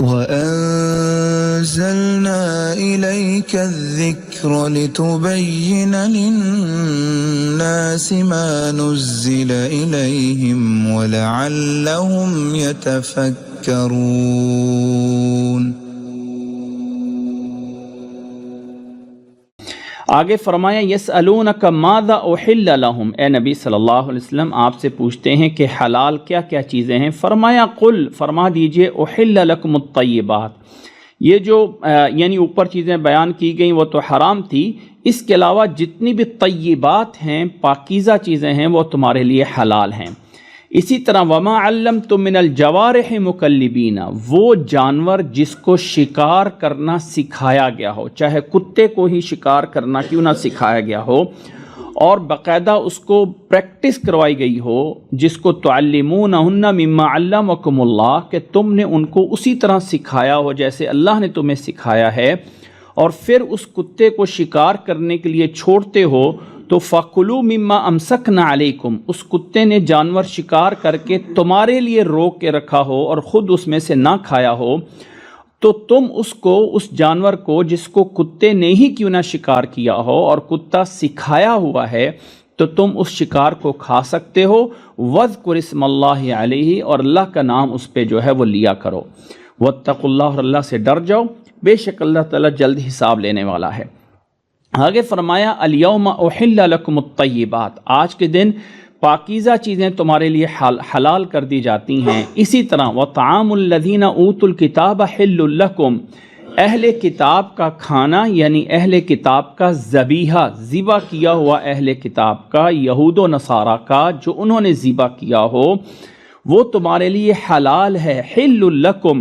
وَأَنزَلْنَا إِلَيْكَ الذِّكْرَ لِتُبَيِّنَ لِلنَّاسِ مَا نُزِّلَ إِلَيْهِمْ وَلَعَلَّهُمْ يَتَفَكَّرُونَ۔ آگے فرمایا یسألونک ماذا احل لہم، اے نبی صلی اللہ علیہ وسلم آپ سے پوچھتے ہیں کہ حلال کیا کیا چیزیں ہیں۔ فرمایا قل، فرما دیجئے احل لکم الطیبات، یہ جو یعنی اوپر چیزیں بیان کی گئیں وہ تو حرام تھی، اس کے علاوہ جتنی بھی طیبات ہیں، پاکیزہ چیزیں ہیں، وہ تمہارے لیے حلال ہیں۔ اسی طرح وما علمتم من الجوارح مکلبین، وہ جانور جس کو شکار کرنا سکھایا گیا ہو، چاہے کتے کو ہی شکار کرنا کیوں نہ سکھایا گیا ہو، اور باقاعدہ اس کو پریکٹس کروائی گئی ہو، جس کو تعلمونہن مما علمکم اللہ، کہ تم نے ان کو اسی طرح سکھایا ہو جیسے اللہ نے تمہیں سکھایا ہے، اور پھر اس کتے کو شکار کرنے کے لیے چھوڑتے ہو تو فَكُلُوا مِمَّا أَمْسَكْنَا عَلَيْكُمْ، اس کتے نے جانور شکار کر کے تمہارے لیے روک کے رکھا ہو اور خود اس میں سے نہ کھایا ہو، تو تم اس جانور کو جس کو کتے نے ہی کیوں نہ شکار کیا ہو اور کتا سکھایا ہوا ہے، تو تم اس شکار کو کھا سکتے ہو۔ وَاذْكُرِ اسْمَ اللَّهِ عَلَيْهِ، اور اللہ کا نام اس پہ جو ہے وہ لیا کرو۔ وَاتَّقُوا اللَّهَ، اور اللہ سے ڈر جاؤ، بے شک اللہ تعالیٰ جلد حساب لینے والا ہے۔ آگے فرمایا الیوم احل لکم الطیبات، آج کے دن پاکیزہ چیزیں تمہارے لیے حلال کر دی جاتی ہیں۔ اسی طرح وطعام الذین اوتوا الکتاب حل لکم، اہل کتاب کا کھانا یعنی اہل کتاب کا ذبیحہ، ذبح کیا ہوا اہل کتاب کا، یہود و نصارہ کا جو انہوں نے ذبح کیا ہو، وہ تمہارے لیے حلال ہے۔ حل لکم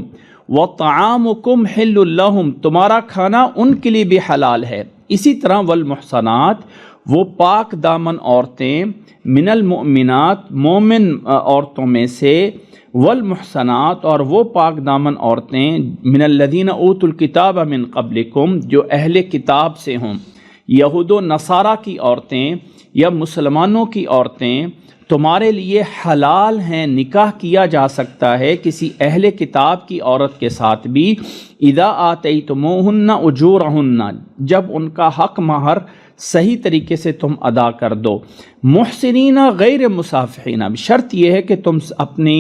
وطعامکم حل لہم، تمہارا کھانا ان کے لیے بھی حلال ہے۔ اسی طرح والمحصنات، وہ پاک دامن عورتیں، من المؤمنات، مومن عورتوں میں سے، والمحصنات، اور وہ پاک دامن عورتیں، من الذین اوتوا الکتاب من قبلکم، جو اہل کتاب سے ہوں، یہود و نصارہ کی عورتیں یا مسلمانوں کی عورتیں تمہارے لیے حلال ہیں، نکاح کیا جا سکتا ہے کسی اہل کتاب کی عورت کے ساتھ بھی، اذا آتیتموہن اجورہن، جب ان کا حق مہر صحیح طریقے سے تم ادا کر دو، محسنین غیر مسافحین، شرط یہ ہے کہ تم اپنی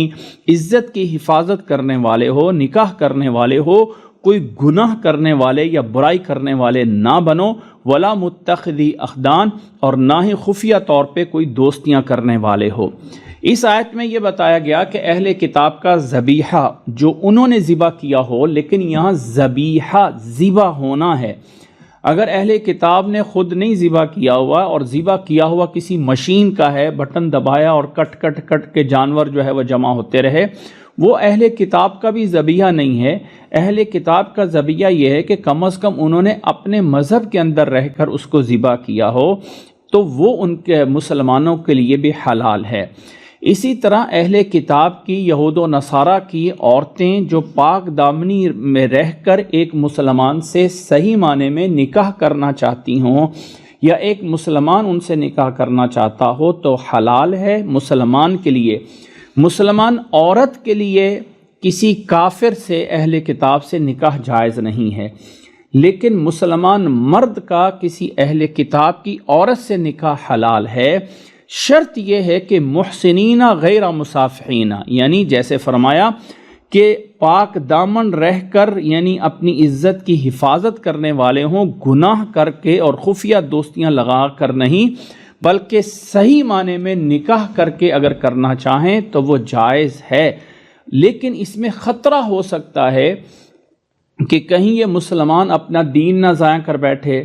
عزت کی حفاظت کرنے والے ہو، نکاح کرنے والے ہو، کوئی گناہ کرنے والے یا برائی کرنے والے نہ بنو، ولا متخذی اخدان، اور نہ ہی خفیہ طور پہ کوئی دوستیاں کرنے والے ہو۔ اس آیت میں یہ بتایا گیا کہ اہل کتاب کا ذبیحہ جو انہوں نے ذبح کیا ہو، لیکن یہاں ذبیحہ ذبح ہونا ہے۔ اگر اہل کتاب نے خود نہیں ذبح کیا ہوا اور ذبح کیا ہوا کسی مشین کا ہے، بٹن دبایا اور کٹ کے جانور جو ہے وہ جمع ہوتے رہے، وہ اہل کتاب کا بھی ذبیحہ نہیں ہے۔ اہل کتاب کا ذبیحہ یہ ہے کہ کم از کم انہوں نے اپنے مذہب کے اندر رہ کر اس کو ذبح کیا ہو، تو وہ ان کے مسلمانوں کے لیے بھی حلال ہے۔ اسی طرح اہل کتاب کی یہود و نصارہ کی عورتیں جو پاک دامنی میں رہ کر ایک مسلمان سے صحیح معنی میں نکاح کرنا چاہتی ہوں، یا ایک مسلمان ان سے نکاح کرنا چاہتا ہو، تو حلال ہے مسلمان کے لیے۔ مسلمان عورت کے لیے کسی کافر سے اہل کتاب سے نکاح جائز نہیں ہے، لیکن مسلمان مرد کا کسی اہل کتاب کی عورت سے نکاح حلال ہے۔ شرط یہ ہے کہ محسنین غیر مسافحین، یعنی جیسے فرمایا کہ پاک دامن رہ کر یعنی اپنی عزت کی حفاظت کرنے والے ہوں، گناہ کر کے اور خفیہ دوستیاں لگا کر نہیں، بلکہ صحیح معنی میں نکاح کر کے اگر کرنا چاہیں تو وہ جائز ہے۔ لیکن اس میں خطرہ ہو سکتا ہے کہ کہیں یہ مسلمان اپنا دین نہ ضائع کر بیٹھے،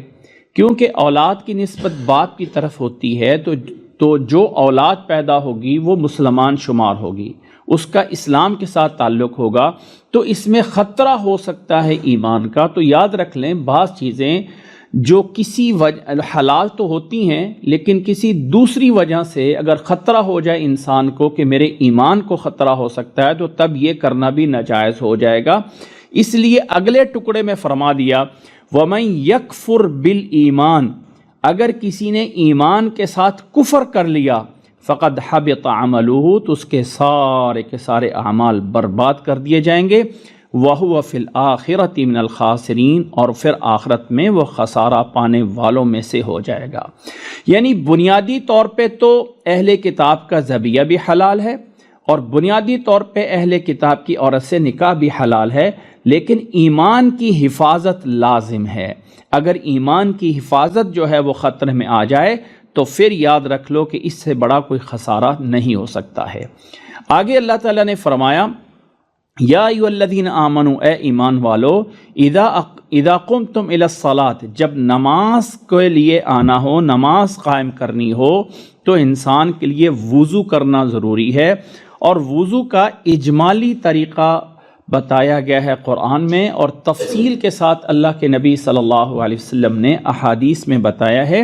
کیونکہ اولاد کی نسبت باپ کی طرف ہوتی ہے، تو جو اولاد پیدا ہوگی وہ مسلمان شمار ہوگی، اس کا اسلام کے ساتھ تعلق ہوگا، تو اس میں خطرہ ہو سکتا ہے ایمان کا۔ تو یاد رکھ لیں، بعض چیزیں جو کسی وجہ حلال تو ہوتی ہیں، لیکن کسی دوسری وجہ سے اگر خطرہ ہو جائے انسان کو کہ میرے ایمان کو خطرہ ہو سکتا ہے، تو تب یہ کرنا بھی ناجائز ہو جائے گا۔ اس لیے اگلے ٹکڑے میں فرما دیا وَمَن يَكْفُرْ بِالْإِيمَانِ، اگر کسی نے ایمان کے ساتھ کفر کر لیا، فقد حبط عملہ، تو اس کے سارے اعمال برباد کر دیے جائیں گے، وَهُوَ فِي الْآخِرَةِ مِنَ الْخَاسِرِينَ، اور پھر آخرت میں وہ خسارہ پانے والوں میں سے ہو جائے گا۔ یعنی بنیادی طور پہ تو اہل کتاب کا ذبیحہ بھی حلال ہے، اور بنیادی طور پہ اہل کتاب کی عورت سے نکاح بھی حلال ہے، لیکن ایمان کی حفاظت لازم ہے۔ اگر ایمان کی حفاظت جو ہے وہ خطرے میں آ جائے تو پھر یاد رکھ لو کہ اس سے بڑا کوئی خسارہ نہیں ہو سکتا ہے۔ آگے اللہ تعالیٰ نے فرمایا یا ایھا الذین آمنوا، اے ایمان والو، اذا قمتم الی الصلاۃ، جب نماز کے لیے آنا ہو، نماز قائم کرنی ہو، تو انسان کے لیے وضو کرنا ضروری ہے، اور وضو کا اجمالی طریقہ بتایا گیا ہے قرآن میں، اور تفصیل کے ساتھ اللہ کے نبی صلی اللہ علیہ وسلم نے احادیث میں بتایا ہے۔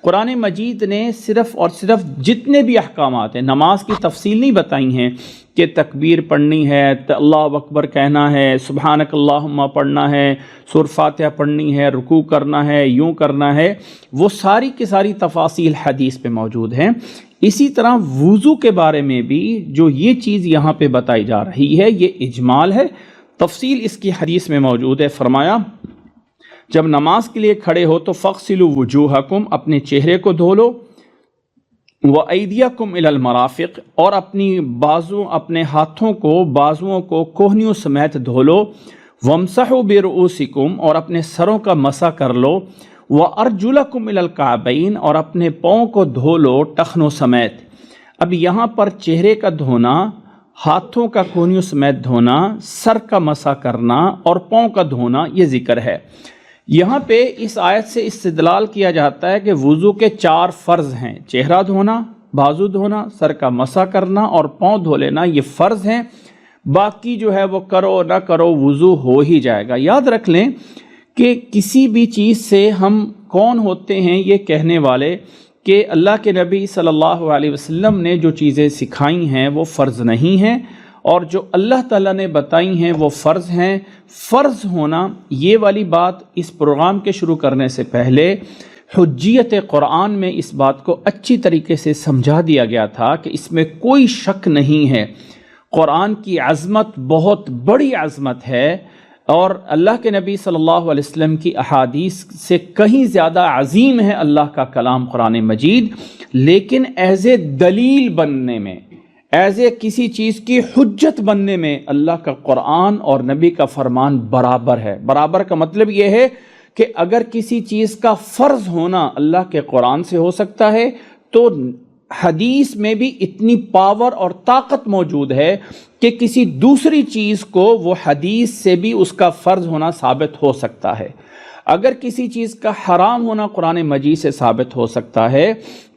قرآن مجید نے صرف اور صرف جتنے بھی احکامات ہیں، نماز کی تفصیل نہیں بتائی ہیں کہ تکبیر پڑھنی ہے، اللہ اکبر کہنا ہے، سبحانک اللہم پڑھنا ہے، سورۃ فاتحہ پڑھنی ہے، رکوع کرنا ہے، یوں کرنا ہے، وہ ساری کی ساری تفاصیل حدیث پہ موجود ہیں۔ اسی طرح وضو کے بارے میں بھی جو یہ چیز یہاں پہ بتائی جا رہی ہے یہ اجمال ہے، تفصیل اس کی حدیث میں موجود ہے۔ فرمایا جب نماز کے لیے کھڑے ہو تو فاغسلوا وجوہکم، اپنے چہرے کو دھو لو، وایدیکم الی المرافق، اور اپنے ہاتھوں کو، بازوؤں کو کوہنیوں سمیت دھو لو، وامسحوا برؤوسکم، اور اپنے سروں کا مسح کر لو، وارجلکم الی الکعبین، اور اپنے پاؤں کو دھو لو ٹخنوں سمیت۔ اب یہاں پر چہرے کا دھونا، ہاتھوں کا کوہنیوں سمیت دھونا، سر کا مسح کرنا اور پاؤں کا دھونا یہ ذکر ہے۔ یہاں پہ اس آیت سے استدلال کیا جاتا ہے کہ وضو کے 4 فرض ہیں، چہرہ دھونا، بازو دھونا، سر کا مسح کرنا اور پاؤں دھو لینا، یہ فرض ہیں، باقی جو ہے وہ کرو نہ کرو وضو ہو ہی جائے گا۔ یاد رکھ لیں کہ کسی بھی چیز سے ہم کون ہوتے ہیں یہ کہنے والے کہ اللہ کے نبی صلی اللہ علیہ وسلم نے جو چیزیں سکھائی ہیں وہ فرض نہیں ہیں، اور جو اللہ تعالیٰ نے بتائی ہیں وہ فرض ہیں۔ فرض ہونا یہ والی بات اس پروگرام کے شروع کرنے سے پہلے حجیت قرآن میں اس بات کو اچھی طریقے سے سمجھا دیا گیا تھا کہ اس میں کوئی شک نہیں ہے، قرآن کی عظمت بہت بڑی عظمت ہے، اور اللہ کے نبی صلی اللہ علیہ وسلم کی احادیث سے کہیں زیادہ عظیم ہے اللہ کا کلام قرآن مجید، لیکن ایز اے دلیل بننے میں، ایز اے کسی چیز کی حجت بننے میں اللہ کا قرآن اور نبی کا فرمان برابر ہے۔ برابر کا مطلب یہ ہے کہ اگر کسی چیز کا فرض ہونا اللہ کے قرآن سے ہو سکتا ہے تو حدیث میں بھی اتنی پاور اور طاقت موجود ہے کہ کسی دوسری چیز کو وہ حدیث سے بھی اس کا فرض ہونا ثابت ہو سکتا ہے۔ اگر کسی چیز کا حرام ہونا قرآن مجید سے ثابت ہو سکتا ہے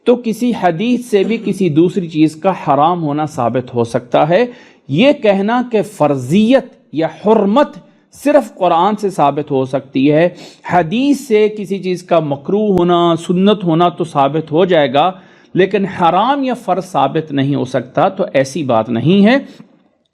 تو کسی حدیث سے بھی کسی دوسری چیز کا حرام ہونا ثابت ہو سکتا ہے۔ یہ کہنا کہ فرضیت یا حرمت صرف قرآن سے ثابت ہو سکتی ہے، حدیث سے کسی چیز کا مکروہ ہونا، سنت ہونا تو ثابت ہو جائے گا، لیکن حرام یا فرض ثابت نہیں ہو سکتا، تو ایسی بات نہیں ہے۔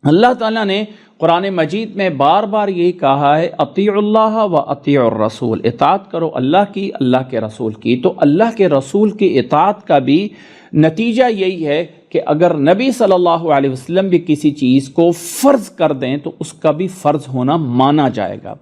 اللہ تعالیٰ نے قرآن مجید میں بار بار یہی کہا ہے اطیعوا اللہ و اطیعوا الرسول، اطاعت کرو اللہ کی، اللہ کے رسول کی۔ تو اللہ کے رسول کی اطاعت کا بھی نتیجہ یہی ہے کہ اگر نبی صلی اللہ علیہ وسلم بھی کسی چیز کو فرض کر دیں تو اس کا بھی فرض ہونا مانا جائے گا۔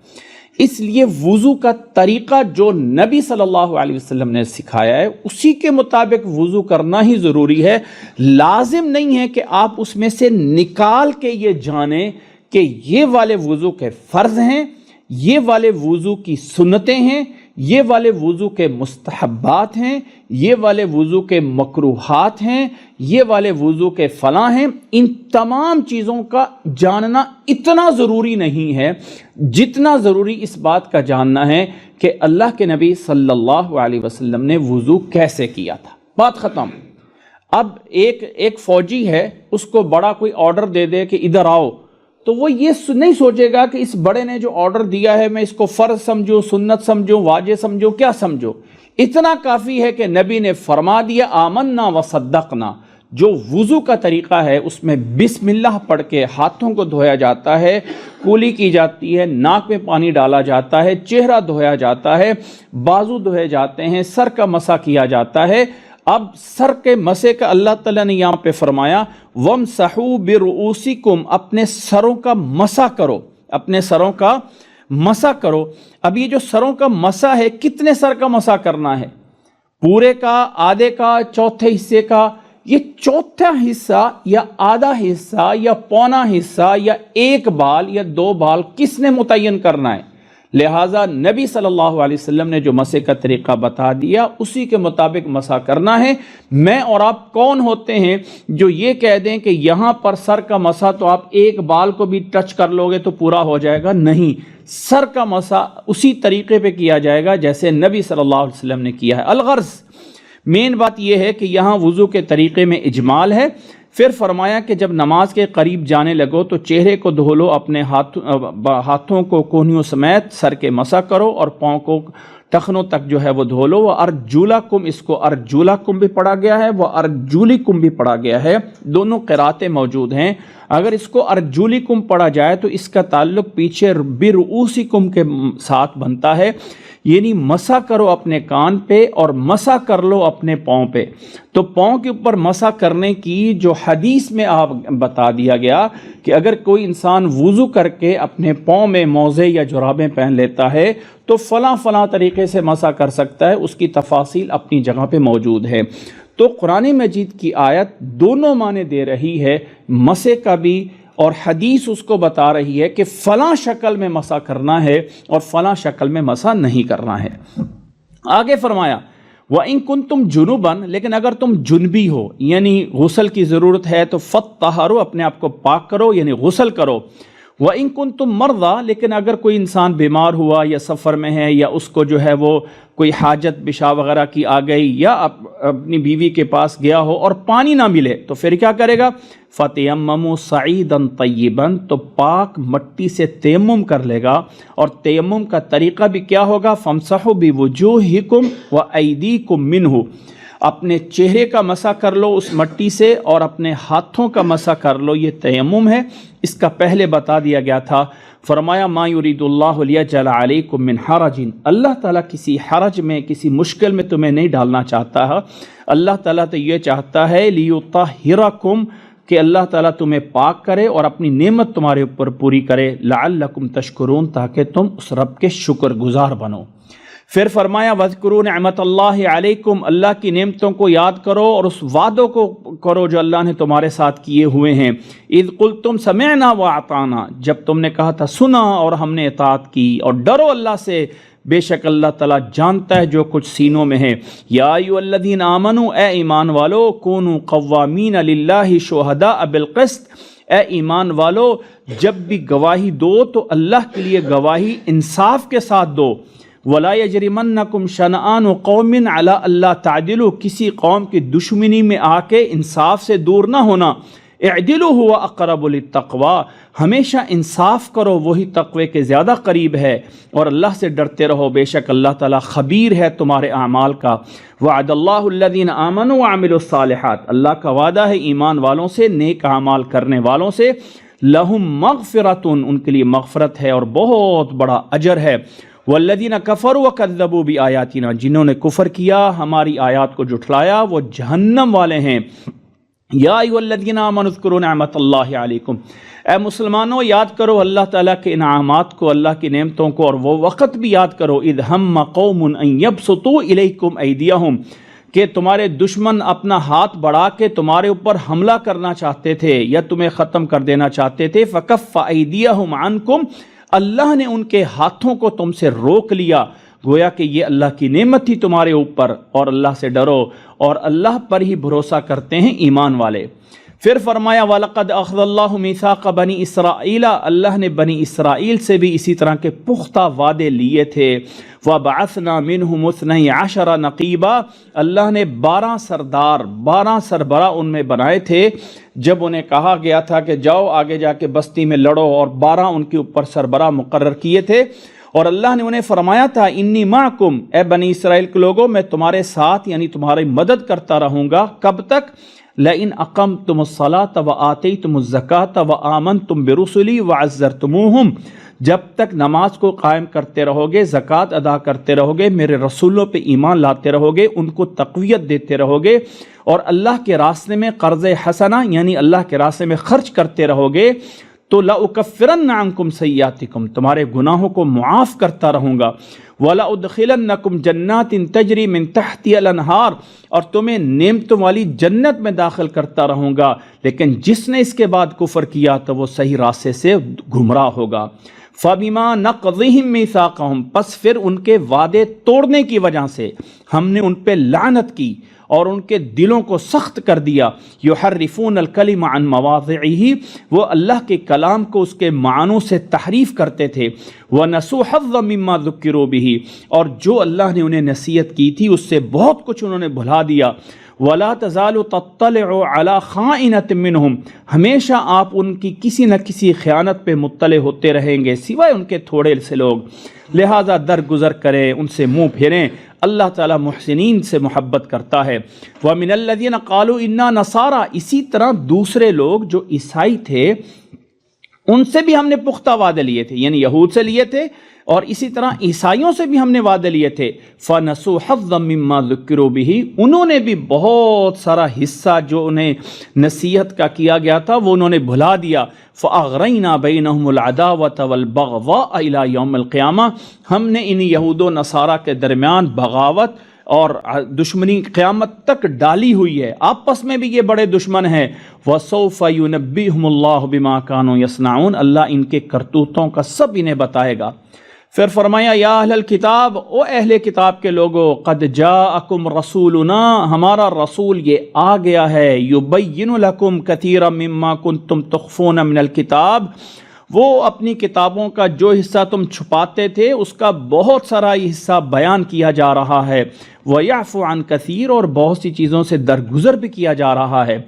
اس لیے وضو کا طریقہ جو نبی صلی اللہ علیہ وسلم نے سکھایا ہے اسی کے مطابق وضو کرنا ہی ضروری ہے۔ لازم نہیں ہے کہ آپ اس میں سے نکال کے یہ جانیں کہ یہ والے وضو کے فرض ہیں، یہ والے وضو کی سنتیں ہیں، یہ والے وضو کے مستحبات ہیں، یہ والے وضو کے مکروہات ہیں، یہ والے وضو کے فلاں ہیں۔ ان تمام چیزوں کا جاننا اتنا ضروری نہیں ہے جتنا ضروری اس بات کا جاننا ہے کہ اللہ کے نبی صلی اللہ علیہ وسلم نے وضو کیسے کیا تھا۔ بات ختم۔ اب ایک فوجی ہے، اس کو بڑا کوئی آرڈر دے دے کہ ادھر آؤ، تو وہ یہ نہیں سوچے گا کہ اس بڑے نے جو آرڈر دیا ہے میں اس کو فرض سمجھوں، سنت سمجھوں، واجب سمجھوں، کیا سمجھوں۔ اتنا کافی ہے کہ نبی نے فرما دیا آمنا و صدقنا۔ جو وضو کا طریقہ ہے اس میں بسم اللہ پڑھ کے ہاتھوں کو دھویا جاتا ہے، کولی کی جاتی ہے، ناک میں پانی ڈالا جاتا ہے، چہرہ دھویا جاتا ہے، بازو دھوئے جاتے ہیں، سر کا مسح کیا جاتا ہے۔ اب سر کے مسح کا اللہ تعالیٰ نے یہاں پہ فرمایا وَامْسَحُوا بِرُؤُوسِكُمْ، اپنے سروں کا مسح کرو۔ اپنے سروں کا مسح کرو۔ اب یہ جو سروں کا مسح ہے، کتنے سر کا مسح کرنا ہے؟ پورے کا، آدھے کا، چوتھے حصے کا؟ یہ چوتھا حصہ یا آدھا حصہ یا پونا حصہ یا ایک بال یا دو بال کس نے متعین کرنا ہے؟ لہٰذا نبی صلی اللہ علیہ وسلم نے جو مسح کا طریقہ بتا دیا اسی کے مطابق مسح کرنا ہے۔ میں اور آپ کون ہوتے ہیں جو یہ کہہ دیں کہ یہاں پر سر کا مسح تو آپ ایک بال کو بھی ٹچ کر لو گے تو پورا ہو جائے گا؟ نہیں، سر کا مسح اسی طریقے پہ کیا جائے گا جیسے نبی صلی اللہ علیہ وسلم نے کیا ہے۔ الغرض مین بات یہ ہے کہ یہاں وضو کے طریقے میں اجمال ہے۔ پھر فرمایا کہ جب نماز کے قریب جانے لگو تو چہرے کو دھو لو، اپنے ہاتھوں کو کونیوں سمیت سر کے مسح کرو اور پاؤں کو ٹخنوں تک جو ہے وہ دھو لو۔ وہ ارجلکم، اس کو ارجلکم بھی پڑھا گیا ہے، وہ ارجلکم بھی پڑھا گیا ہے، دونوں قراتیں موجود ہیں۔ اگر اس کو ارجلکم پڑھا جائے تو اس کا تعلق پیچھے برؤسکم کے ساتھ بنتا ہے، یعنی مسح کرو اپنے کان پہ اور مسح کر لو اپنے پاؤں پہ۔ تو پاؤں کے اوپر مسح کرنے کی جو حدیث میں آپ بتا دیا گیا کہ اگر کوئی انسان وضو کر کے اپنے پاؤں میں موزے یا جرابیں پہن لیتا ہے تو فلاں فلاں طریقے سے مسح کر سکتا ہے، اس کی تفاصیل اپنی جگہ پہ موجود ہے۔ تو قرآن مجید کی آیت دونوں معنی دے رہی ہے، مسح کا بھی، اور حدیث اس کو بتا رہی ہے کہ فلاں شکل میں مسح کرنا ہے اور فلاں شکل میں مسح نہیں کرنا ہے۔ آگے فرمایا وَإِن كُنتُمْ جُنُبًا، لیکن اگر تم جنبی ہو یعنی غسل کی ضرورت ہے تو فَطَّہَرُوا، اپنے آپ کو پاک کرو یعنی غسل کرو۔ وَإِن كُنتُمْ مَرْضَىٰ، لیکن اگر کوئی انسان بیمار ہوا یا سفر میں ہے یا اس کو جو ہے وہ کوئی حاجت بشا وغیرہ کی آ گئی یا اپنی بیوی کے پاس گیا ہو اور پانی نہ ملے تو پھر کیا کرے گا؟ فَتَيَمَّمُوا صَعِيدًا طَيِّبًا، تو پاک مٹی سے تیمم کر لے گا۔ اور تیمم کا طریقہ بھی کیا ہوگا؟ فَامْسَحُوا بِوُجُوهِكُمْ وَأَيْدِيكُمْ مِنْهُ، اپنے چہرے کا مسح کر لو اس مٹی سے اور اپنے ہاتھوں کا مسح کر لو، یہ تیمم ہے۔ اس کا پہلے بتا دیا گیا تھا، فرمایا ما یرید اللہ لیجعل علیکم من حرج، اللہ تعالیٰ کسی حرج میں، کسی مشکل میں تمہیں نہیں ڈالنا چاہتا ہے۔ اللہ تعالیٰ تو یہ چاہتا ہے لیطہرکم، کہ اللہ تعالیٰ تمہیں پاک کرے اور اپنی نعمت تمہارے اوپر پوری کرے، لعلکم تشکرون، تاکہ تم اس رب کے شکر گزار بنو۔ پھر فرمایا وَاذْكُرُوا نِعْمَتَ اللَّهِ عَلَيْكُمْ، اللہ کی نعمتوں کو یاد کرو اور اس وعدوں کو کرو جو اللہ نے تمہارے ساتھ کیے ہوئے ہیں۔ اِذْ قُلْتُمْ سَمِعْنَا وَأَطَعْنَا، جب تم نے کہا تھا سنا اور ہم نے اطاعت کی، اور ڈرو اللہ سے، بے شک اللہ تعالیٰ جانتا ہے جو کچھ سینوں میں ہے۔ یا ایھا الذین آمنوا، اے ایمان والو، کونوا قوامین للہ شہداء بالقسط، اے ایمان والو جب بھی گواہی دو تو اللہ کے لیے گواہی انصاف کے ساتھ دو۔ وَلَا يَجْرِمَنَّكُمْ شَنَآنُ قَوْمٍ عَلَىٰ أَلَّا تَعْدِلُوا، کسی قوم کی دشمنی میں آ کے انصاف سے دور نہ ہونا۔ اعدلوا هو اقرب للتقویٰ، ہمیشہ انصاف کرو، وہی تقوی کے زیادہ قریب ہے، اور اللہ سے ڈرتے رہو، بے شک اللہ تعالیٰ خبیر ہے تمہارے اعمال کا۔ وعد اللہ الذین آمنوا وعملوا الصالحات، اللہ کا وعدہ ہے ایمان والوں سے، نیک اعمال کرنے والوں سے، لہم مغفرۃ، ان کے لیے مغفرت ہے اور بہت بڑا اجر ہے۔ والذین کفروا وکذبوا بآیاتنا، جنہوں نے کفر کیا، ہماری آیات کو جھٹلایا، وہ جہنم والے ہیں۔ یا ایھا الذین آمنوا اذکروا نعمت اللہ علیکم، اے مسلمانوں یاد کرو اللہ تعالیٰ کے انعامات کو، اللہ کی نعمتوں کو، اور وہ وقت بھی یاد کرو اذ ہم قوم ان یبسطوا الیکم ایدیہم، کہ تمہارے دشمن اپنا ہاتھ بڑھا کے تمہارے اوپر حملہ کرنا چاہتے تھے یا تمہیں ختم کر دینا چاہتے تھے۔ فکف ایدیہم عنکم، اللہ نے ان کے ہاتھوں کو تم سے روک لیا، گویا کہ یہ اللہ کی نعمت تھی تمہارے اوپر، اور اللہ سے ڈرو اور اللہ پر ہی بھروسہ کرتے ہیں ایمان والے۔ پھر فرمایا وَلَقَدْ أَخَذَ اللَّهُ مِيثَاقَ بَنِي إِسْرَائِيلَ، اللہ نے بنی اسرائیل سے بھی اسی طرح کے پختہ وعدے لیے تھے۔ وَبَعَثْنَا مِنْهُمُ 12 نَقِيبًا، اللہ نے 12 سربراہ ان میں بنائے تھے۔ جب انہیں کہا گیا تھا کہ جاؤ آگے جا کے بستی میں لڑو، اور 12 ان کے اوپر سربراہ مقرر کیے تھے، اور اللہ نے انہیں فرمایا تھا انی معکم، اے بنی اسرائیل کے لوگوں میں تمہارے ساتھ یعنی تمہاری مدد کرتا رہوں گا۔ کب تک؟ لئن اقمتم الصلاۃ وآتیتم الزکاۃ وآمنتم برسلی وعزرتموہم، جب تک نماز کو قائم کرتے رہو گے، زکوٰۃ ادا کرتے رہو گے، میرے رسولوں پہ ایمان لاتے رہو گے، ان کو تقویت دیتے رہو گے، اور اللہ کے راستے میں قرض حسنہ یعنی اللہ کے راستے میں خرچ کرتے رہو گے، تو لأکفرن عنکم سیئاتکم، تمہارے گناہوں کو معاف کرتا رہوں گا، وَلَأُدْخِلَنَّكُمْ جَنَّاتٍ تَجْرِي مِن تَحْتِهَا الْأَنْهَارُ، اور تمہیں نعمتوں والی جنت میں داخل کرتا رہوں گا، لیکن جس نے اس کے بعد کفر کیا تو وہ صحیح راستے سے گمراہ ہوگا۔ فَبِمَا نَقْضِهِم مِّيثَاقَهُمْ، پس پھر ان کے وعدے توڑنے کی وجہ سے ہم نے ان پہ لعنت کی اور ان کے دلوں کو سخت کر دیا۔ یحرفون الکلم عن مواضعہ، وہ اللہ کے کلام کو اس کے معنوں سے تحریف کرتے تھے۔ ونسوا حظا مما ذکروا بہ، اور جو اللہ نے انہیں نصیحت کی تھی اس سے بہت کچھ انہوں نے بھلا دیا۔ ولا تزال تطلع علی خائنۃ منہم، ہمیشہ آپ ان کی کسی نہ کسی خیانت پہ مطلع ہوتے رہیں گے سوائے ان کے تھوڑے سے لوگ، لہٰذا درگزر کریں، ان سے منہ پھیریں، اللہ تعالیٰ محسنین سے محبت کرتا ہے۔ وَمِنَ الَّذِينَ قَالُوا إِنَّا نَصَارَى، اسی طرح دوسرے لوگ جو عیسائی تھے ان سے بھی ہم نے پختہ وعدے لیے تھے، یعنی یہود سے لیے تھے اور اسی طرح عیسائیوں سے بھی ہم نے وعدے لیے تھے۔ فَنَسُوا حَظًّا مِّمَّا ذُكِّرُوا بِهِ، انہوں نے بھی بہت سارا حصہ جو انہیں نصیحت کا کیا گیا تھا وہ انہوں نے بھلا دیا۔ فَأَغْرَيْنَا بَيْنَهُمُ الْعَدَاوَةَ وَالْبَغْضَاءَ إِلَى يَوْمِ الْقِيَامَةِ، ہم نے ان یہود و نصارہ کے درمیان بغاوت اور دشمنی قیامت تک ڈالی ہوئی ہے، آپس میں بھی یہ بڑے دشمن ہیں۔ وَسَوْفَ يُنَبِّئُهُمُ اللَّهُ بِمَا كَانُوا يَصْنَعُونَ، اللہ ان کے کرتوتوں کا سب انہیں بتائے گا۔ پھر فرمایا یا اہل الکتاب، او اہل کتاب کے لوگو، قد جاءکم رسولنا، ہمارا رسول یہ آ گیا ہے، یبین لکم کثیرا مما کنتم تخفون من الکتاب، وہ اپنی کتابوں کا جو حصہ تم چھپاتے تھے اس کا بہت سارا حصہ بیان کیا جا رہا ہے، وَيَعْفُ عَنْ كَثِيرٍ، اور بہت سی چیزوں سے درگزر بھی کیا جا رہا ہے۔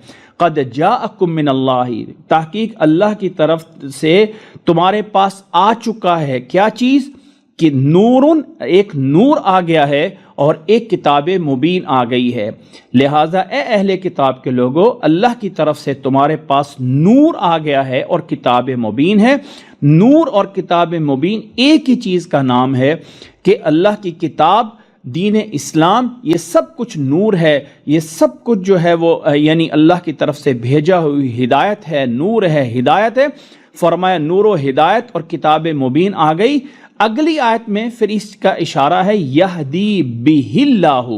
قد جاءکم من اللہ، تحقیق اللہ کی طرف سے تمہارے پاس آ چکا ہے کیا چیز کہ نورن، ایک نور آ گیا ہے اور ایک کتاب مبین آ گئی ہے۔ لہٰذا اے اہل کتاب کے لوگو، اللہ کی طرف سے تمہارے پاس نور آ گیا ہے اور کتاب مبین ہے۔ نور اور کتاب مبین ایک ہی چیز کا نام ہے کہ اللہ کی کتاب، دین اسلام، یہ سب کچھ نور ہے، یہ سب کچھ جو ہے وہ یعنی اللہ کی طرف سے بھیجا ہوئی ہدایت ہے، نور ہے، ہدایت ہے۔ فرمایا نور و ہدایت اور کتاب مبین آ گئی۔ اگلی آیت میں پھر اس کا اشارہ ہے یہدی بہ اللہ،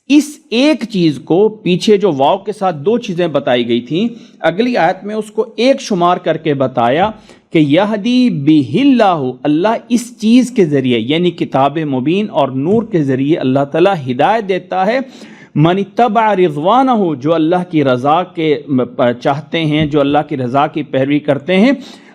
اس ایک چیز کو، پیچھے جو واو کے ساتھ دو چیزیں بتائی گئی تھیں، اگلی آیت میں اس کو ایک شمار کر کے بتایا کہ یہدی بہ اللہ، اللہ اس چیز کے ذریعے یعنی کتاب مبین اور نور کے ذریعے اللہ تعالیٰ ہدایت دیتا ہے من اتبع رضوانہ، جو اللہ کی رضا کے چاہتے ہیں، جو اللہ کی رضا کی پیروی کرتے ہیں،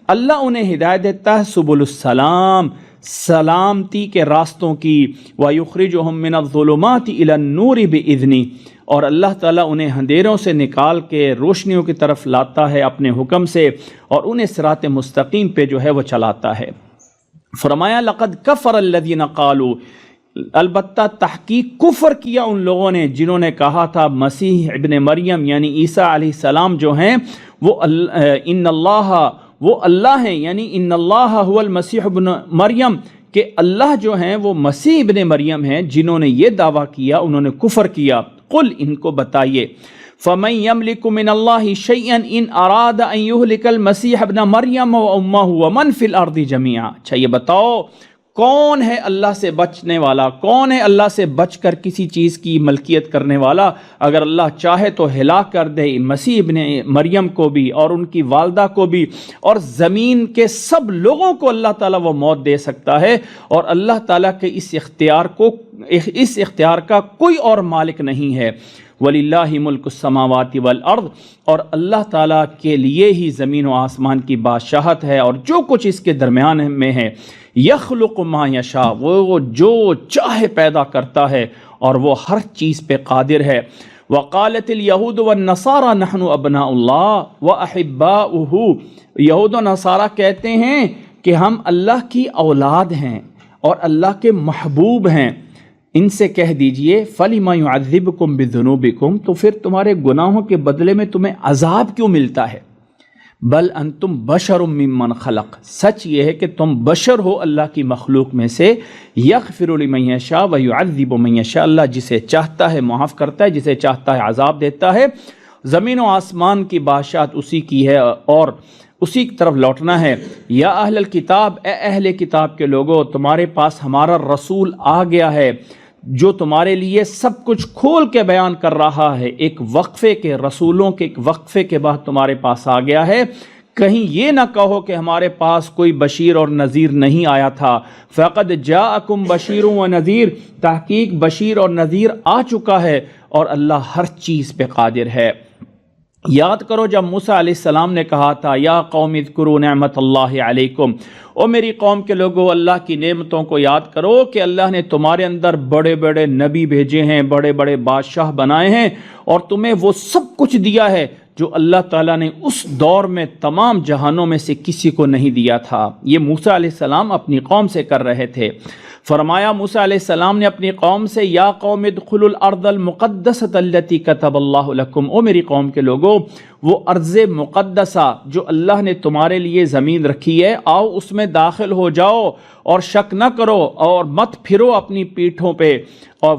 اللہ انہیں ہدایت دیتا ہے سبل السلام، سلامتی کے راستوں کی، وَيُخْرِجُهُم مِّنَ الظُّلُمَاتِ إِلَى النُّورِ بِإِذْنِهِ، اور اللہ تعالیٰ انہیں اندھیروں سے نکال کے روشنیوں کی طرف لاتا ہے اپنے حکم سے، اور انہیں صراط مستقیم پہ جو ہے وہ چلاتا ہے۔ فرمایا لقد کفر الذین قالوا، البتہ تحقیق کفر کیا ان لوگوں نے جنہوں نے کہا تھا مسیح ابن مریم یعنی عیسیٰ علیہ السلام جو ہیں وہ ان اللہ، وہ اللہ ہیں، یعنی ان اللہ هو المسیح ابن مریم، کہ اللہ جو ہیں وہ مسیح ابن مریم ہیں۔ جنہوں نے یہ دعویٰ کیا انہوں نے کفر کیا۔ قل، ان کو بتائیے، فَمَن يَمْلِكُ مِنَ اللَّهِ شَيْئًا إِنْ أَرَادَ أَن يُهْلِكَ الْمَسِيحَ ابْنَ مَرْيَمَ وَأُمَّهُ وَمَنْ فِي الْأَرْضِ جَمِيعًا۔ اچھا یہ بتاؤ کون ہے اللہ سے بچنے والا، کون ہے اللہ سے بچ کر کسی چیز کی ملکیت کرنے والا؟ اگر اللہ چاہے تو ہلاک کر دے مسیح ابن مریم کو بھی اور ان کی والدہ کو بھی، اور زمین کے سب لوگوں کو اللہ تعالیٰ وہ موت دے سکتا ہے، اور اللہ تعالیٰ کے اس اختیار کا کوئی اور مالک نہیں ہے۔ وَلِلَّهِ مُلْكُ السَّمَاوَاتِ وَالْأَرْضِ، اور اللہ تعالیٰ کے لیے ہی زمین و آسمان کی بادشاہت ہے اور جو کچھ اس کے درمیان میں ہے۔ یخلق ما یشاء، وہ جو چاہے پیدا کرتا ہے اور وہ ہر چیز پہ قادر ہے۔ وقالت الیہود والنصارى نحن ابناء اللہ واحباؤہ، یہود و نصارہ کہتے ہیں کہ ہم اللہ کی اولاد ہیں اور اللہ کے محبوب ہیں۔ ان سے کہہ دیجئے فَلِمَ يُعَذِّبُكُمْ بِذُنُوبِكُمْ، تو پھر تمہارے گناہوں کے بدلے میں تمہیں عذاب کیوں ملتا ہے؟ بل انتم بشر ممن خلق، سچ یہ ہے کہ تم بشر ہو اللہ کی مخلوق میں سے۔ یغفر لمن یشاء ویعذب من یشاء، اللہ جسے چاہتا ہے معاف کرتا ہے، جسے چاہتا ہے عذاب دیتا ہے۔ زمین و آسمان کی بادشاہت اسی کی ہے، اور اسی کی طرف لوٹنا ہے۔ یا اہل الکتاب، اے اہل کتاب کے لوگوں، تمہارے پاس ہمارا رسول آ گیا ہے جو تمہارے لیے سب کچھ کھول کے بیان کر رہا ہے۔ ایک وقفے کے، رسولوں کے ایک وقفے کے بعد تمہارے پاس آ گیا ہے۔ کہیں یہ نہ کہو کہ ہمارے پاس کوئی بشیر اور نذیر نہیں آیا تھا۔ فقد جاءکم بشیر و نذیر، تحقیق بشیر اور نذیر آ چکا ہے، اور اللہ ہر چیز پہ قادر ہے۔ یاد کرو جب موسیٰ علیہ السلام نے کہا تھا یا قوم اذکروا نعمت اللہ علیکم، او میری قوم کے لوگوں اللہ کی نعمتوں کو یاد کرو کہ اللہ نے تمہارے اندر بڑے بڑے نبی بھیجے ہیں، بڑے بڑے بادشاہ بنائے ہیں، اور تمہیں وہ سب کچھ دیا ہے جو اللہ تعالیٰ نے اس دور میں تمام جہانوں میں سے کسی کو نہیں دیا تھا۔ یہ موسیٰ علیہ السلام اپنی قوم سے کر رہے تھے۔ فرمایا موسیٰ علیہ السلام نے اپنی قوم سے یا قوم ادخلوا الارض المقدسۃ التي كتب اللہ لکم، او میری قوم کے لوگوں وہ ارض مقدسہ جو اللہ نے تمہارے لیے زمین رکھی ہے، آؤ اس میں داخل ہو جاؤ اور شک نہ کرو اور مت پھرو اپنی پیٹھوں پہ، اور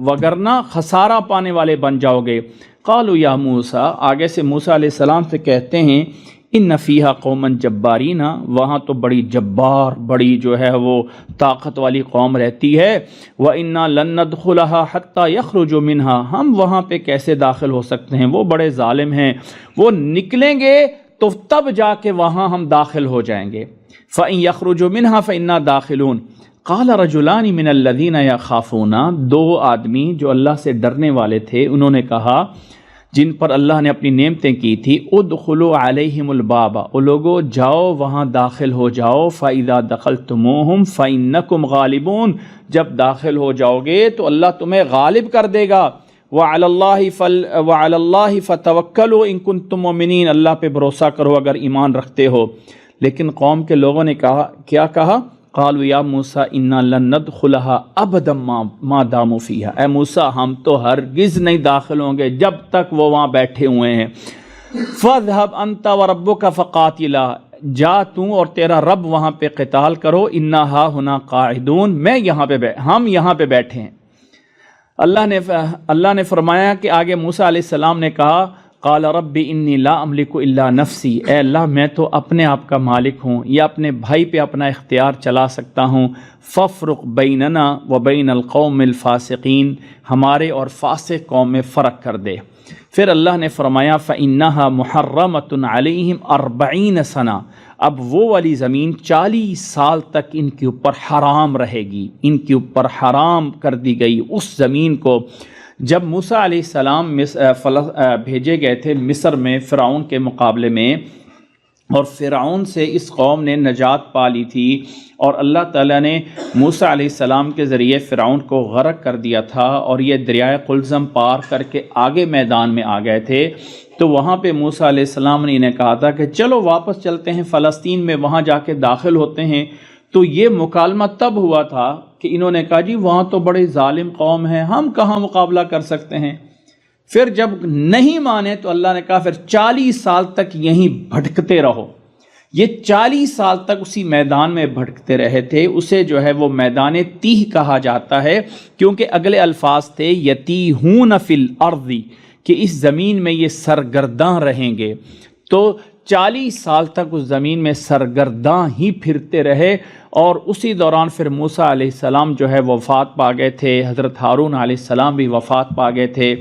وگرنہ خسارہ پانے والے بن جاؤ گے۔ قالوا یا موسیٰ، آگے سے موسیٰ علیہ السلام سے کہتے ہیں ان فیہا قوما جبارین، وہاں تو بڑی جبار، بڑی جو ہے وہ طاقت والی قوم رہتی ہے۔ وَإِنَّا لَن نَّدْخُلَهَا حَتَّى يَخْرُجُوا مِنْهَا، ہم وہاں پہ کیسے داخل ہو سکتے ہیں، وہ بڑے ظالم ہیں، وہ نکلیں گے تو تب جا کے وہاں ہم داخل ہو جائیں گے۔ فَإِن يَخْرُجُوا مِنْهَا فَإِنَّا دَاخِلُونَ۔ قَالَ رَجُلَانِ مِنَ الَّذِينَ يَخَافُونَ، دو آدمی جو اللہ سے ڈرنے والے تھے، انہوں نے کہا جن پر اللہ نے اپنی نعمتیں کی تھی، ادخلوا علیہم الباب، او لوگو جاؤ وہاں داخل ہو جاؤ، فَإِذَا دَخَلْتُمُوهُمْ فَإِنَّكُمْ غَالِبُونَ، جب داخل ہو جاؤ گے تو اللہ تمہیں غالب کر دے گا۔ وَعَلَى اللَّهِ فَتَوَكَّلُوا إِن كُنتُم مُؤْمِنِينَ، اللہ پہ بھروسہ کرو اگر ایمان رکھتے ہو۔ لیکن قوم کے لوگوں نے کہا، کیا کہا؟ قالوا یا موسیٰ انا لن ندخلها ابدا ما داموا فیہا، اے موسیٰ ہم تو ہرگز نہیں داخل ہوں گے جب تک وہ وہاں بیٹھے ہوئے ہیں۔ فاذهب انت وربک فقاتلا، جا تو اور تیرا رب وہاں پہ قتال کرو، انا ہا ہنا قاعدون، ہم یہاں پہ بیٹھے ہیں۔ اللہ نے فرمایا کہ آگے موسیٰ علیہ السلام نے کہا قال رب انی لا املک الا نفسی، اے اللہ میں تو اپنے آپ کا مالک ہوں یا اپنے بھائی پہ اپنا اختیار چلا سکتا ہوں، فافرق بیننا وبین القوم الفاسقین، ہمارے اور فاسق قوم میں فرق کر دے۔ پھر اللہ نے فرمایا فإنها محرمۃ علیہم 40 سنہ، اب وہ والی زمین 40 سال تک ان کے اوپر حرام رہے گی، ان کے اوپر حرام کر دی گئی اس زمین کو۔ جب موسیٰ علیہ السلام بھیجے گئے تھے مصر میں فرعون کے مقابلے میں، اور فرعون سے اس قوم نے نجات پا لی تھی، اور اللہ تعالیٰ نے موسیٰ علیہ السلام کے ذریعے فرعون کو غرق کر دیا تھا، اور یہ دریائے قلزم پار کر کے آگے میدان میں آ گئے تھے۔ تو وہاں پہ موسیٰ علیہ السلام نے انہیں کہا تھا کہ چلو واپس چلتے ہیں فلسطین میں، وہاں جا کے داخل ہوتے ہیں۔ تو یہ مکالمہ تب ہوا تھا کہ انہوں نے کہا جی وہاں تو بڑے ظالم قوم ہیں، ہم کہاں مقابلہ کر سکتے ہیں۔ پھر جب نہیں مانے تو اللہ نے کہا پھر 40 سال تک یہیں بھٹکتے رہو۔ یہ 40 سال تک اسی میدان میں بھٹکتے رہے تھے، اسے جو ہے وہ میدان تیہ کہا جاتا ہے، کیونکہ اگلے الفاظ تھے یتیہون فی الارض، کہ اس زمین میں یہ سرگرداں رہیں گے۔ تو 40 سال تک اس زمین میں سرگرداں ہی پھرتے رہے، اور اسی دوران پھر موسیٰ علیہ السلام جو ہے وفات پا گئے تھے، حضرت ہارون علیہ السلام بھی وفات پا گئے تھے۔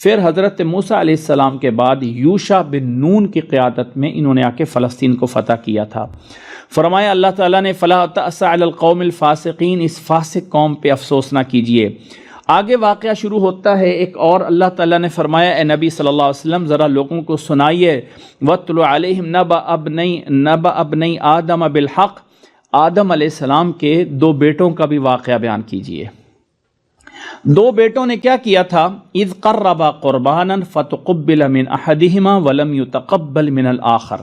پھر حضرت موسیٰ علیہ السلام کے بعد یوشع بن نون کی قیادت میں انہوں نے آ کے فلسطین کو فتح کیا تھا۔ فرمایا اللہ تعالیٰ نے فلا تأس علی القوم الفاسقین، اس فاسق قوم پہ افسوس نہ کیجیے۔ آگے واقعہ شروع ہوتا ہے ایک اور، اللہ تعالیٰ نے فرمایا اے نبی صلی اللہ علیہ وسلم ذرا لوگوں کو سنائیے، وَاتْلُ عَلَيْهِمْ نَبَأَ ابْنَيْ آدَمَ بِالْحَقِّ، آدم علیہ السلام کے 2 بیٹوں کا بھی واقعہ بیان کیجیے۔ 2 بیٹوں نے کیا کیا تھا؟ اذ قربا قربانا فتقبل من احدہما ولم يتقبل من الآخر۔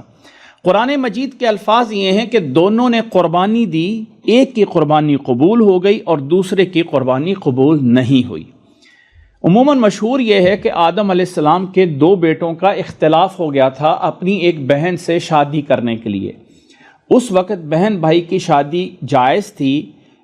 قرآن مجید کے الفاظ یہ ہیں کہ دونوں نے قربانی دی، ایک کی قربانی قبول ہو گئی اور دوسرے کی قربانی قبول نہیں ہوئی۔ عموماً مشہور یہ ہے کہ آدم علیہ السلام کے 2 بیٹوں کا اختلاف ہو گیا تھا اپنی ایک بہن سے شادی کرنے کے لیے۔ اس وقت بہن بھائی کی شادی جائز تھی،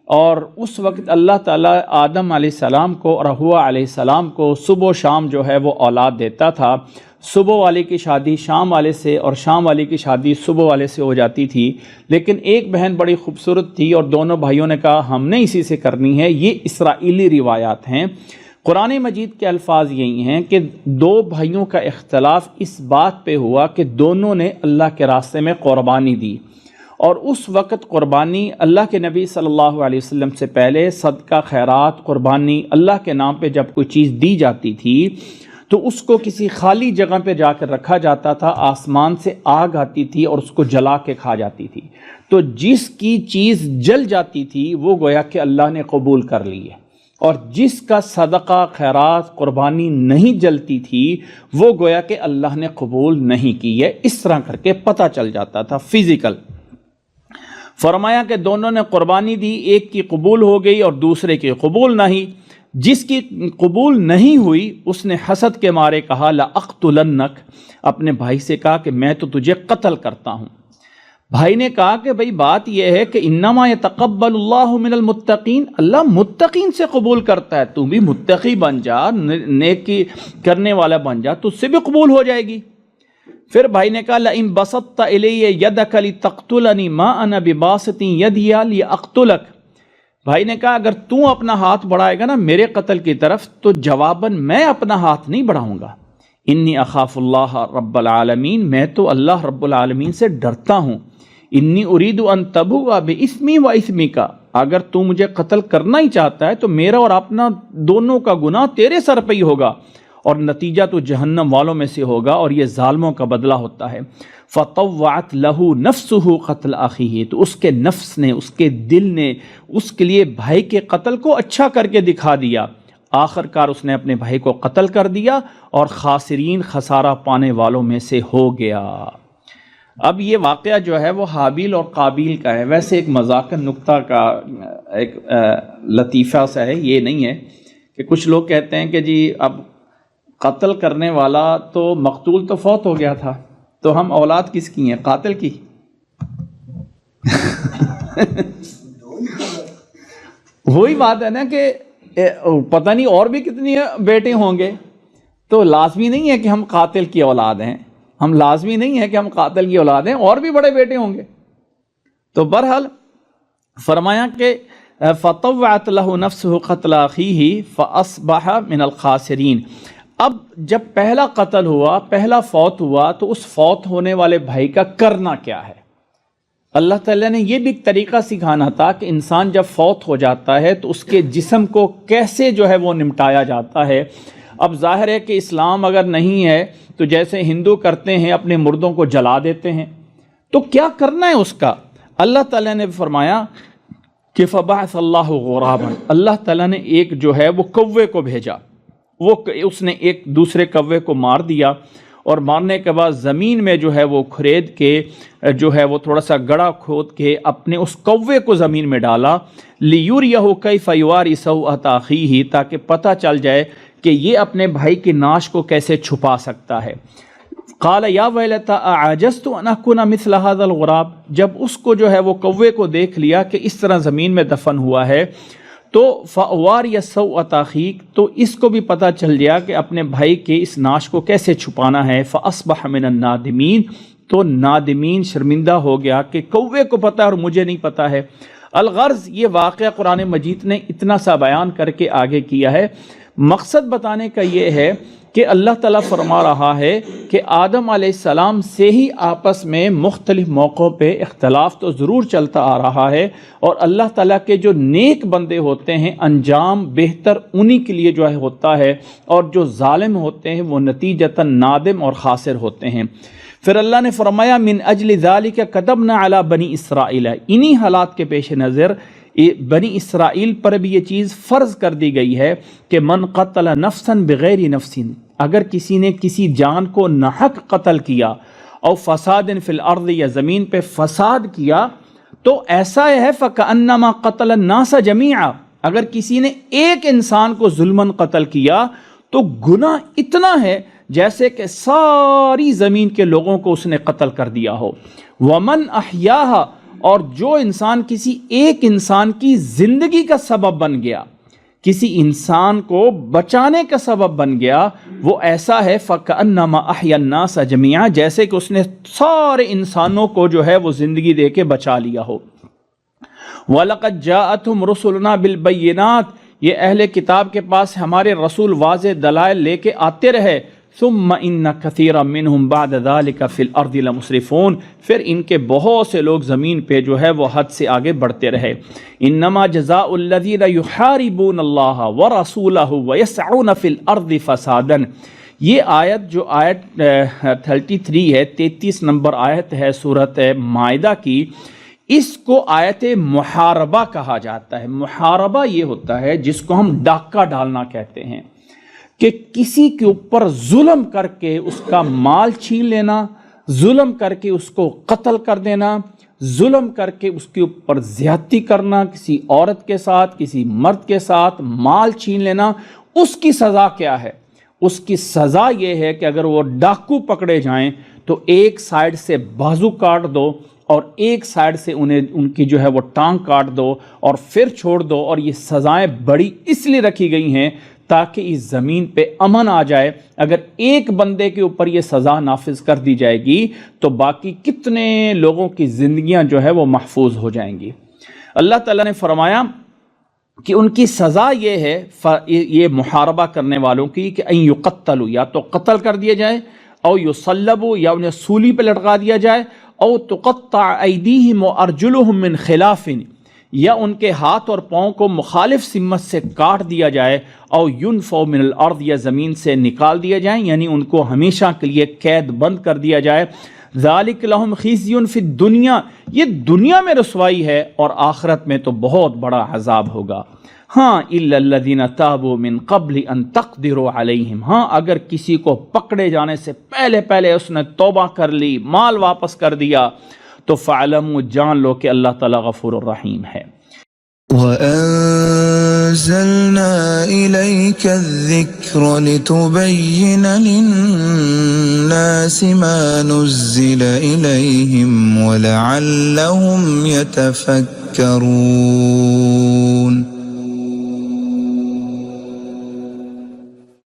اور اس وقت اللہ تعالیٰ آدم علیہ السلام کو اور حوا علیہ السلام کو صبح و شام جو ہے وہ اولاد دیتا تھا. صبح والے کی شادی شام والے سے اور شام والے کی شادی صبح والے سے ہو جاتی تھی. لیکن ایک بہن بڑی خوبصورت تھی اور دونوں بھائیوں نے کہا ہم نے اسی سے کرنی ہے. یہ اسرائیلی روایات ہیں. قرآن مجید کے الفاظ یہی ہیں کہ دو بھائیوں کا اختلاف اس بات پہ ہوا کہ دونوں نے اللہ کے راستے میں قربانی دی، اور اس وقت قربانی اللہ کے نبی صلی اللہ علیہ وسلم سے پہلے صدقہ خیرات قربانی اللہ کے نام پہ جب کوئی چیز دی جاتی تھی تو اس کو کسی خالی جگہ پہ جا کر رکھا جاتا تھا، آسمان سے آگ آتی تھی اور اس کو جلا کے کھا جاتی تھی. تو جس کی چیز جل جاتی تھی وہ گویا کہ اللہ نے قبول کر لی ہے، اور جس کا صدقہ خیرات قربانی نہیں جلتی تھی وہ گویا کہ اللہ نے قبول نہیں کی ہے. اس طرح کر کے پتہ چل جاتا تھا فزیکل. فرمایا کہ دونوں نے قربانی دی، ایک کی قبول ہو گئی اور دوسرے کی قبول نہیں. جس کی قبول نہیں ہوئی اس نے حسد کے مارے کہا لَأَقْتُلَنَّكَ، اپنے بھائی سے کہا کہ میں تو تجھے قتل کرتا ہوں. بھائی نے کہا کہ بھئی بات یہ ہے کہ انما یتقبل اللہ من المتقین، اللہ متقین سے قبول کرتا ہے، تم بھی متقی بن جا، نیکی کرنے والا بن جا، تو اس سے بھی قبول ہو جائے گی. پھر بھائی نے کہا لئن بسطت الی یدک لتقتلنی ما انا بباسط یدی لاقتلک، بھائی نے کہا اگر تو اپنا ہاتھ بڑھائے گا نا میرے قتل کی طرف تو جواباً میں اپنا ہاتھ نہیں بڑھاؤں گا. انی اخاف اللہ رب العالمین، میں تو اللہ رب العالمین سے ڈرتا ہوں. انی ارید ان تبوء باسمی و اسمک، اگر تو مجھے قتل کرنا ہی چاہتا ہے تو میرا اور اپنا دونوں کا گناہ تیرے سر پہ ہی ہوگا، اور نتیجہ تو جہنم والوں میں سے ہوگا، اور یہ ظالموں کا بدلہ ہوتا ہے. فطوعت له نفسه قتل اخیہ، تو اس کے نفس نے، اس کے دل نے اس کے لیے بھائی کے قتل کو اچھا کر کے دکھا دیا. آخر کار اس نے اپنے بھائی کو قتل کر دیا اور خاسرین خسارہ پانے والوں میں سے ہو گیا. اب یہ واقعہ جو ہے وہ حابیل اور قابیل کا ہے. ویسے ایک مذاکر نکتہ کا ایک لطیفہ سا ہے، یہ نہیں ہے کہ کچھ لوگ کہتے ہیں کہ جی اب قتل کرنے والا تو مقتول تو فوت ہو گیا تھا، تو ہم اولاد کس کی ہیں؟ قاتل کی. وہی بات ہے نا کہ پتہ نہیں اور بھی کتنی بیٹے ہوں گے، تو لازمی نہیں ہے کہ ہم قاتل کی اولاد ہیں، ہم لازمی نہیں ہے کہ ہم قاتل کی اولاد ہیں، اور بھی بڑے بیٹے ہوں گے. تو بہرحال فرمایا کہ فطوعت له نفسه قتل اخیہ فاصبح من الخاسرین. اب جب پہلا قتل ہوا، پہلا فوت ہوا، تو اس فوت ہونے والے بھائی کا کرنا کیا ہے؟ اللہ تعالیٰ نے یہ بھی ایک طریقہ سکھانا تھا کہ انسان جب فوت ہو جاتا ہے تو اس کے جسم کو کیسے جو ہے وہ نمٹایا جاتا ہے. اب ظاہر ہے کہ اسلام اگر نہیں ہے تو جیسے ہندو کرتے ہیں اپنے مردوں کو جلا دیتے ہیں، تو کیا کرنا ہے اس کا؟ اللہ تعالیٰ نے فرمایا کہ فبعث اللہ غرابا، اللہ تعالیٰ نے ایک جو ہے وہ کوے کو بھیجا. وہ اس نے ایک دوسرے کوے کو مار دیا، اور مارنے کے بعد زمین میں جو ہے وہ کھرید کے جو ہے وہ تھوڑا سا گڑھا کھود کے اپنے اس کوے کو زمین میں ڈالا. لیوریہ کیف یواری سوءۃ اخیہ، تاکہ پتہ چل جائے کہ یہ اپنے بھائی کی ناش کو کیسے چھپا سکتا ہے. قال یا ویلتی اعجزت ان اکون مثل هذا الغراب، جب اس کو جو ہے وہ کوے کو دیکھ لیا کہ اس طرح زمین میں دفن ہوا ہے تو فواری سوءۃ اخیہ، تو اس کو بھی پتہ چل گیا کہ اپنے بھائی کے اس ناش کو کیسے چھپانا ہے. فاصبح من النادمین، تو نادمین شرمندہ ہو گیا کہ کوے کو پتہ اور مجھے نہیں پتہ ہے. الغرض یہ واقعہ قرآن مجید نے اتنا سا بیان کر کے آگے کیا ہے. مقصد بتانے کا یہ ہے کہ اللہ تعالیٰ فرما رہا ہے کہ آدم علیہ السلام سے ہی آپس میں مختلف موقعوں پہ اختلاف تو ضرور چلتا آ رہا ہے، اور اللہ تعالیٰ کے جو نیک بندے ہوتے ہیں انجام بہتر انہی کے لیے جو ہے ہوتا ہے، اور جو ظالم ہوتے ہیں وہ نتیجتاً نادم اور خاسر ہوتے ہیں. پھر اللہ نے فرمایا من اجل ذالک کتبنا علی بنی اسرائیل، انہی حالات کے پیش نظر بنی اسرائیل پر بھی یہ چیز فرض کر دی گئی ہے کہ من قتل نفسا بغیر نفس، اگر کسی نے کسی جان کو ناحق قتل کیا، او فساد فی الارض، یا زمین پہ فساد کیا، تو ایسا ہے فکأنما قتل الناس جمیعا، اگر کسی نے ایک انسان کو ظلماً قتل کیا تو گناہ اتنا ہے جیسے کہ ساری زمین کے لوگوں کو اس نے قتل کر دیا ہو. ومن احیاها، اور جو انسان کسی ایک انسان کی زندگی کا سبب بن گیا، کسی انسان کو بچانے کا سبب بن گیا، وہ ایسا ہے فَكَأَنَّمَا أَحْيَا النَّاسَ جَمِيعًا، جیسے کہ اس نے سارے انسانوں کو جو ہے وہ زندگی دے کے بچا لیا ہو۔ وَلَقَدْ جَاءَتْهُمْ رُسُلُنَا بِالْبَيِّنَاتِ، یہ اہل کتاب کے پاس ہمارے رسول واضح دلائل لے کے آتے رہے۔ ثُمَّ إِنَّ كَثِيرًا مِّنْهُمْ بَعْدَ ذَلِكَ فِي الْأَرْضِ لَمُسْرِفُونَ، پھر ان کے بہت سے لوگ زمین پہ جو ہے وہ حد سے آگے بڑھتے رہے۔ إِنَّمَا جَزَاءُ الَّذِينَ يُحَارِبُونَ اللَّهَ وَرَسُولَهُ وَيَسْعُونَ فِي الْأَرْضِ فَسَادًا، یہ آیت جو آیت 33 ہے، 33 نمبر آیت ہے سورۃ مائدہ کی، اس کو آیت محاربہ کہا جاتا ہے۔ محاربہ یہ ہوتا ہے جس کو ہم ڈاکہ ڈالنا کہتے ہیں، کہ کسی کے اوپر ظلم کر کے اس کا مال چھین لینا، ظلم کر کے اس کو قتل کر دینا، ظلم کر کے اس کے اوپر زیادتی کرنا، کسی عورت کے ساتھ، کسی مرد کے ساتھ مال چھین لینا، اس کی سزا کیا ہے؟ اس کی سزا یہ ہے کہ اگر وہ ڈاکو پکڑے جائیں تو ایک سائیڈ سے بازو کاٹ دو اور ایک سائیڈ سے ان کی جو ہے وہ ٹانگ کاٹ دو اور پھر چھوڑ دو، اور یہ سزائیں بڑی اس لیے رکھی گئی ہیں تاکہ اس زمین پہ امن آ جائے۔ اگر ایک بندے کے اوپر یہ سزا نافذ کر دی جائے گی تو باقی کتنے لوگوں کی زندگیاں جو ہے وہ محفوظ ہو جائیں گی۔ اللہ تعالیٰ نے فرمایا کہ ان کی سزا یہ ہے، یہ محاربہ کرنے والوں کی، کہ ان یقتلوا، یا تو قتل کر دیا جائے، او یصلبوا، یا انہیں سولی پہ لٹکا دیا جائے، او تقطع ایدیہم وارجلہم من خلاف، یا ان کے ہاتھ اور پاؤں کو مخالف سمت سے کاٹ دیا جائے، او ینفوا من الارض، یا زمین سے نکال دیا جائیں، یعنی ان کو ہمیشہ کے لیے قید بند کر دیا جائے۔ ذالک لہم خزی فی الدنیا، یہ دنیا میں رسوائی ہے اور آخرت میں تو بہت بڑا عذاب ہوگا۔ ہاں الا الذین تابوا من قبل ان تقدروا علیہم، ہاں اگر کسی کو پکڑے جانے سے پہلے اس نے توبہ کر لی، مال واپس کر دیا، تو فعلموا، جان لو کہ اللہ تعالیٰ غفور الرحیم ہے۔ وَأَنزَلْنَا إِلَيْكَ الذِّكْرَ لِتُبَيِّنَ لِلنَّاسِ مَا نُزِّلَ إِلَيْهِمْ وَلَعَلَّهُمْ يَتَفَكَّرُونَ۔